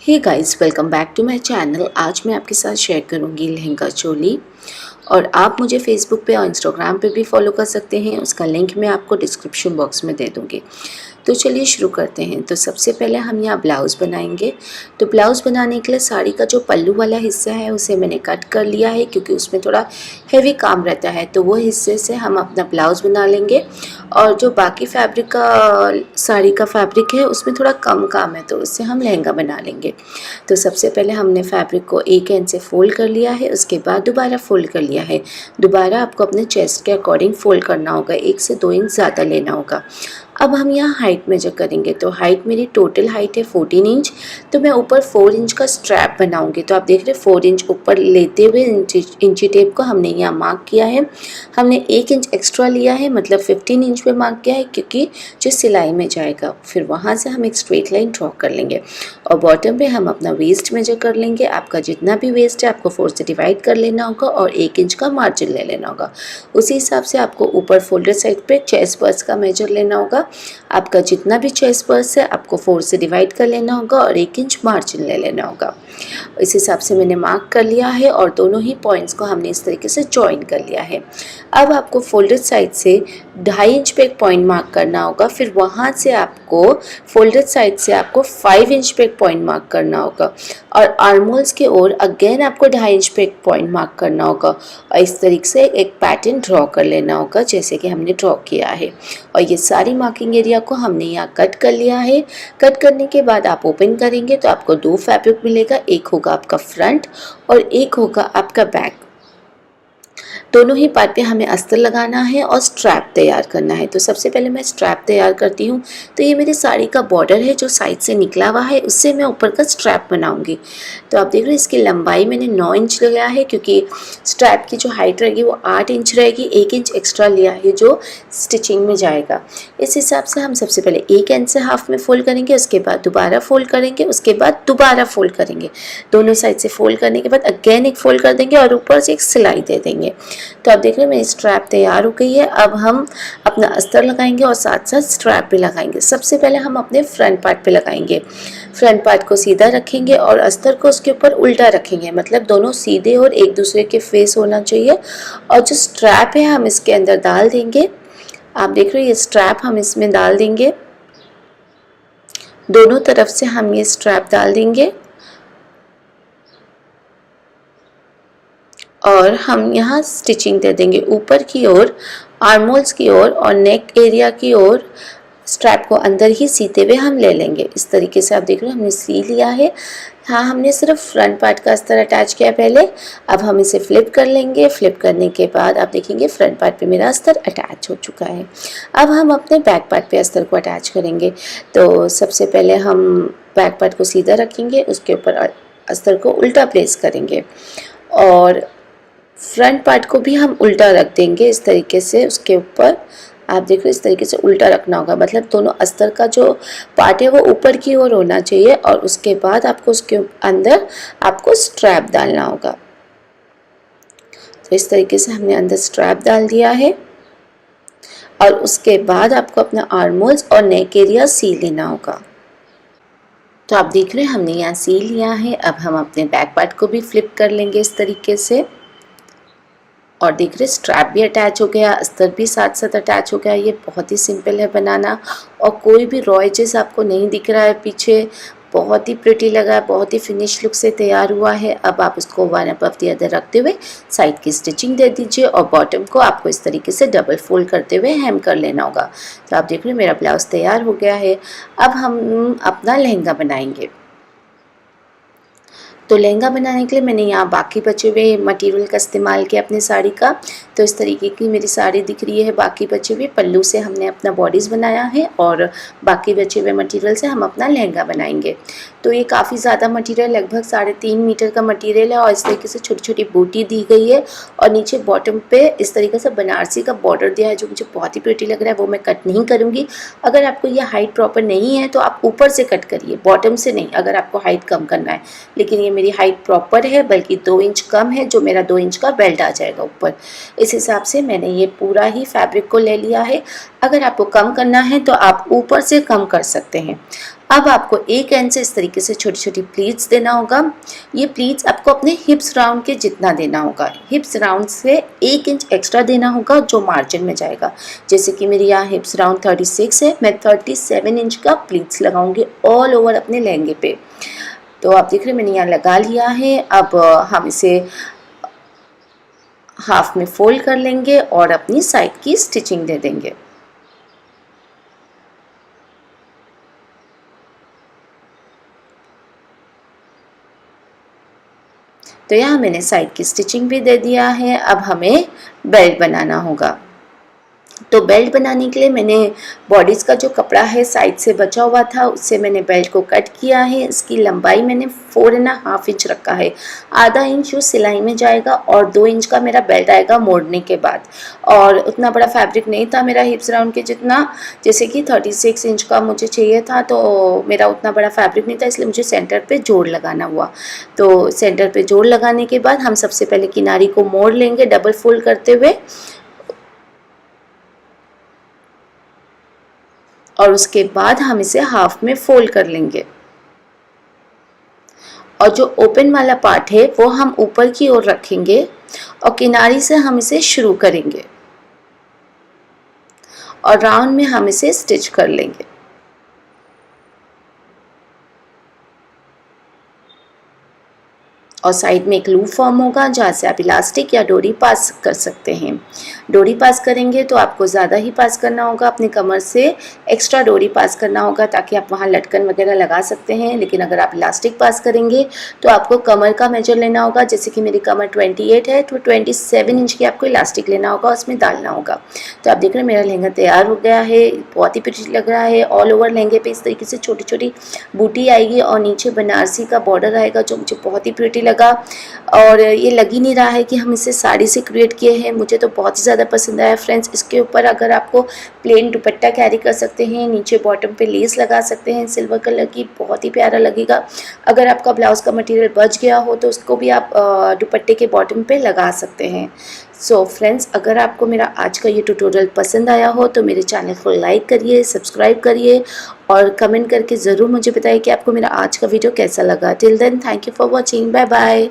Hey guys, welcome back to my channel. आज मैं आपके साथ शेयर करूंगी लहंगा चोली। और आप मुझे फेसबुक पे और इंस्टाग्राम पे भी फॉलो कर सकते हैं। उसका लिंक मैं आपको डिस्क्रिप्शन बॉक्स में दे दूंगी। तो चलिए शुरू करते हैं। तो सबसे पहले हम यहाँ ब्लाउज़ बनाएंगे। तो ब्लाउज़ बनाने के लिए साड़ी का जो पल्लू वाला हिस्सा है उसे मैंने कट कर लिया है, क्योंकि उसमें थोड़ा हेवी काम रहता है। तो वो हिस्से से हम अपना ब्लाउज़ बना लेंगे। और जो बाकी फैब्रिक का साड़ी का फैब्रिक है उसमें थोड़ा कम काम है, तो उससे हम लहंगा बना लेंगे। तो सबसे पहले हमने फैब्रिक को एक एंड से फ़ोल्ड कर लिया है, उसके बाद दोबारा फ़ोल्ड कर लिया है। दोबारा आपको अपने चेस्ट के अकॉर्डिंग फ़ोल्ड करना होगा, 1 से 2 इंच ज़्यादा लेना होगा। अब हम यहाँ हाइट मेजर करेंगे। तो हाइट मेरी टोटल हाइट है 14 इंच। तो मैं ऊपर 4 इंच का स्ट्रैप बनाऊंगी। तो आप देख रहे हैं 4 इंच ऊपर लेते हुए इंची टेप को हमने यहाँ मार्क किया है। हमने 1 इंच एक्स्ट्रा लिया है, मतलब 15 इंच पे मार्क किया है, क्योंकि जो सिलाई में जाएगा। फिर वहाँ से हम एक स्ट्रेट लाइन ड्रॉ कर लेंगे। और बॉटम पे हम अपना वेस्ट मेजर कर लेंगे। आपका जितना भी वेस्ट है आपको 4 से डिवाइड कर लेना होगा और 1 इंच का मार्जिन ले लेना होगा। उसी हिसाब से आपको ऊपर फोल्डेड साइड पे चेस्ट पर्स का मेजर लेना होगा। आपका जितना भी चेस्ट पर्स है आपको 4 से डिवाइड कर लेना होगा और 1 इंच मार्जिन ले लेना होगा। इस हिसाब से मैंने मार्क कर लिया है और दोनों ही पॉइंट्स को हमने इस तरीके से जॉइन कर लिया है। अब आपको फोल्डेड साइड से 2.5 इंच पे एक पॉइंट मार्क करना होगा। फिर वहाँ से आपको फोल्डेड साइड से आपको 5 इंच पे एक पॉइंट मार्क करना होगा। और आर्महोल्स की ओर अगेन आपको 2.5 इंच पे एक पॉइंट मार्क करना होगा। और इस तरीके से एक पैटर्न ड्रॉ कर लेना होगा, जैसे कि हमने ड्रॉ किया है। और ये सारी मार्किंग एरिया को हमने यहाँ कट कर लिया है। कट करने के बाद आप ओपन करेंगे तो आपको 2 फैब्रिक मिलेगा। एक होगा आपका फ्रंट और एक होगा आपका बैक। दोनों ही पार्ट पे हमें अस्तर लगाना है और स्ट्रैप तैयार करना है। तो सबसे पहले मैं स्ट्रैप तैयार करती हूँ। तो ये मेरी साड़ी का बॉर्डर है जो साइड से निकला हुआ है, उससे मैं ऊपर का स्ट्रैप बनाऊंगी। तो आप देख रहे हो इसकी लंबाई मैंने 9 इंच लगाया है, क्योंकि स्ट्रैप की जो हाइट रहेगी वो 8 इंच रहेगी। 1 इंच एक्स्ट्रा लिया है जो स्टिचिंग में जाएगा। इस हिसाब से हम सबसे पहले एक एंड से हाफ में फोल्ड करेंगे, उसके बाद दोबारा फोल्ड करेंगे, उसके बाद दोबारा फोल्ड करेंगे। दोनों साइड से फोल्ड करने के बाद अगेन एक फोल्ड कर देंगे और ऊपर से एक सिलाई दे देंगे। तो आप देख रहे हैं मेरी स्ट्रैप तैयार हो गई है। अब हम अपना अस्तर लगाएंगे और साथ साथ स्ट्रैप भी लगाएंगे। सबसे पहले हम अपने फ्रंट पार्ट पे लगाएंगे। फ्रंट पार्ट को सीधा रखेंगे और अस्तर को उसके ऊपर उल्टा रखेंगे, मतलब दोनों सीधे और एक दूसरे के फेस होना चाहिए। और जो स्ट्रैप है हम इसके अंदर डाल देंगे। आप देख रहे हैं ये स्ट्रैप हम इसमें डाल देंगे। दोनों तरफ से हम ये स्ट्रैप डाल देंगे और हम यहाँ स्टिचिंग दे देंगे ऊपर की ओर, आर्महोल्स की ओर और नेक एरिया की ओर। स्ट्रैप को अंदर ही सीते हुए हम ले लेंगे। इस तरीके से आप देख रहे हो हमने सी लिया है। हाँ, हमने सिर्फ फ्रंट पार्ट का अस्तर अटैच किया पहले। अब हम इसे फ्लिप कर लेंगे। फ्लिप करने के बाद आप देखेंगे फ्रंट पार्ट पे मेरा अस्तर अटैच हो चुका है। अब हम अपने बैक पार्ट पे अस्तर को अटैच करेंगे। तो सबसे पहले हम बैक पार्ट को सीधा रखेंगे, उसके ऊपर अस्तर को उल्टा प्लेस करेंगे और फ्रंट पार्ट को भी हम उल्टा रख देंगे इस तरीके से उसके ऊपर। आप देख रहे हो इस तरीके से उल्टा रखना होगा, मतलब दोनों अस्तर का जो पार्ट है वो ऊपर की ओर होना चाहिए। और उसके बाद आपको उसके अंदर आपको स्ट्रैप डालना होगा। तो इस तरीके से हमने अंदर स्ट्रैप डाल दिया है। और उसके बाद आपको अपना आर्महोल्स और नेक एरिया सी लेना होगा। तो आप देख रहे हैं हमने यहाँ सी लिया है। अब हम अपने बैक पार्ट को भी फ्लिप कर लेंगे इस तरीके से। और देख रहे स्ट्रैप भी अटैच हो गया, अस्तर भी साथ साथ अटैच हो गया। ये बहुत ही सिंपल है बनाना और कोई भी रॉ एजेस आपको नहीं दिख रहा है पीछे। बहुत ही प्रिटी लगा है, बहुत ही फिनिश लुक से तैयार हुआ है। अब आप इसको वन अबव द अदर रखते हुए साइड की स्टिचिंग दे दीजिए और बॉटम को आपको इस तरीके से डबल फोल्ड करते हुए हेम कर लेना होगा। तो आप देख रहे हैं मेरा ब्लाउज तैयार हो गया है। अब हम अपना लहंगा बनाएंगे। तो लहंगा बनाने के लिए मैंने यहाँ बाकी बचे हुए मटेरियल का इस्तेमाल किया अपनी साड़ी का। तो इस तरीके की मेरी साड़ी दिख रही है। बाकी बचे हुए पल्लू से हमने अपना बॉडीज़ बनाया है और बाकी बचे हुए मटेरियल से हम अपना लहंगा बनाएंगे। तो ये काफ़ी ज़्यादा मटेरियल, लगभग 3.5 मीटर का मटेरियल है। और इस तरीके से छोटी छोटी बूटी दी गई है और नीचे बॉटम पे इस तरीके से बनारसी का बॉर्डर दिया है, जो मुझे बहुत ही प्रिटी लग रहा है। वो मैं कट नहीं करूँगी। अगर आपको ये हाइट प्रॉपर नहीं है तो आप ऊपर से कट करिए, बॉटम से नहीं, अगर आपको हाइट कम करना है। लेकिन ये मेरी हाइट प्रॉपर है, बल्कि 2 इंच कम है, जो मेरा 2 इंच का बेल्ट आ जाएगा ऊपर। इस हिसाब से मैंने ये पूरा ही फैब्रिक को ले लिया है। अगर आपको कम करना है तो आप ऊपर से कम कर सकते हैं। अब आपको एक एंड से इस तरीके से छोटी छोटी प्लीट्स देना होगा। ये प्लीट्स आपको अपने हिप्स राउंड के जितना देना होगा। हिप्स राउंड से 1 इंच एक्स्ट्रा देना होगा, जो मार्जिन में जाएगा। जैसे कि मेरी यहाँ हिप्स राउंड 36 है, मैं 37 इंच का प्लीट्स लगाऊंगी ऑल ओवर अपने लहंगे पे। तो आप देख रहे हैं मैंने यहाँ लगा लिया है। अब हम इसे हाफ में फोल्ड कर लेंगे और अपनी साइड की स्टिचिंग दे देंगे। तो यहाँ मैंने साइड की स्टिचिंग भी दे दिया है। अब हमें बेल्ट बनाना होगा। तो बेल्ट बनाने के लिए मैंने बॉडीज़ का जो कपड़ा है साइड से बचा हुआ था, उससे मैंने बेल्ट को कट किया है। इसकी लंबाई मैंने 4.5 इंच रखा है। आधा इंच जो सिलाई में जाएगा और 2 इंच का मेरा बेल्ट आएगा मोड़ने के बाद। और उतना बड़ा फैब्रिक नहीं था मेरा हिप्स राउंड के जितना, जैसे कि 36 इंच का मुझे चाहिए था, तो मेरा उतना बड़ा फैब्रिक नहीं था, इसलिए मुझे सेंटर पे जोड़ लगाना हुआ। तो सेंटर पे जोड़ लगाने के बाद हम सबसे पहले किनारी को मोड़ लेंगे डबल फोल्ड करते हुए, और उसके बाद हम इसे हाफ में फोल्ड कर लेंगे। और जो ओपन वाला पार्ट है वो हम ऊपर की ओर रखेंगे और किनारी से हम इसे शुरू करेंगे और राउंड में हम इसे स्टिच कर लेंगे। और साइड में एक लूप फॉर्म होगा जहाँ से आप इलास्टिक या डोरी पास कर सकते हैं। डोरी पास करेंगे तो आपको ज़्यादा ही पास करना होगा, अपने कमर से एक्स्ट्रा डोरी पास करना होगा ताकि आप वहाँ लटकन वगैरह लगा सकते हैं। लेकिन अगर आप इलास्टिक पास करेंगे तो आपको कमर का मेजर लेना होगा। जैसे कि मेरी कमर 28 है, तो 27 इंच की आपको इलास्टिक लेना होगा, उसमें डालना होगा। तो आप देख रहे हैं मेरा लहंगा तैयार हो गया है, बहुत ही प्रिटी लग रहा है। ऑल ओवर लहंगे पे इस तरीके से छोटी छोटी बूटी आएगी और नीचे बनारसी का बॉर्डर आएगा, जो मुझे बहुत ही प्रिटी लगा। और ये लग ही नहीं रहा है कि हम इसे साड़ी से क्रिएट किए हैं। मुझे तो बहुत ही ज़्यादा पसंद आया फ्रेंड्स। इसके ऊपर अगर आपको प्लेन दुपट्टा कैरी कर सकते हैं, नीचे बॉटम पे लेस लगा सकते हैं सिल्वर कलर की, बहुत ही प्यारा लगेगा। अगर आपका ब्लाउज़ का मटेरियल बच गया हो तो उसको भी आप दुपट्टे के बॉटम पे लगा सकते हैं। सो फ्रेंड्स, अगर आपको मेरा आज का ये ट्यूटोरियल पसंद आया हो तो मेरे चैनल को लाइक करिए, सब्सक्राइब करिए और कमेंट करके ज़रूर मुझे बताइए कि आपको मेरा आज का वीडियो कैसा लगा। Till then, thank you for watching, bye bye.